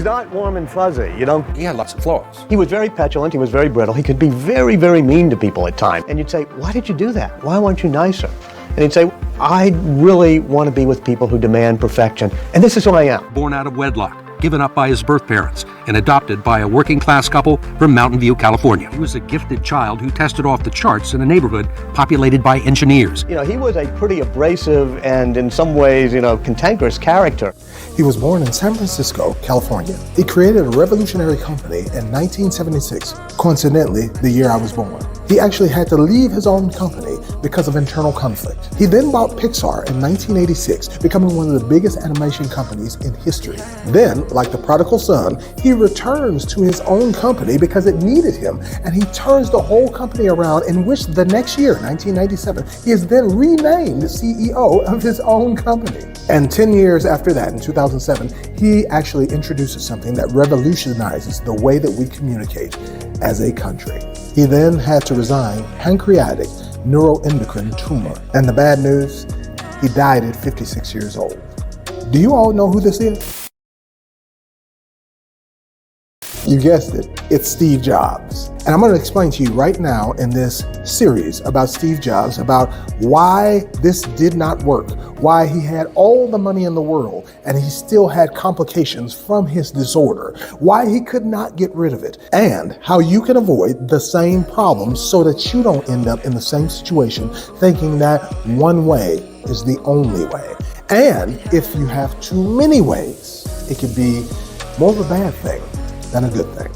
He's not warm and fuzzy, you know? He had lots of flaws. He was very petulant, he was very brittle, he could be very, very mean to people at times. And you'd say, why did you do that? Why weren't you nicer? And he'd say, I really want to be with people who demand perfection, and this is who I am. Born out of wedlock, given up by his birth parents, and adopted by a working-class couple from Mountain View, California. He was a gifted child who tested off the charts in a neighborhood populated by engineers. You know, he was a pretty abrasive and in some ways, cantankerous character. He was born in San Francisco, California. He created a revolutionary company in 1976, coincidentally, the year I was born. He actually had to leave his own company because of internal conflict. He then bought Pixar in 1986, becoming one of the biggest animation companies in history. Then, like the prodigal son, he returns to his own company because it needed him, and he turns the whole company around, in which the next year, 1997, he is then renamed CEO of his own company. And 10 years after that, in 2007, he actually introduces something that revolutionizes the way that we communicate as a country. He then had to resign pancreatic neuroendocrine tumor. And the bad news, he died at 56 years old. Do you all know who this is? You guessed it, it's Steve Jobs. And I'm going to explain to you right now in this series about Steve Jobs, about why this did not work, why he had all the money in the world and he still had complications from his disorder, why he could not get rid of it, and how you can avoid the same problems so that you don't end up in the same situation thinking that one way is the only way. And if you have too many ways, it could be more of a bad thing than a good thing.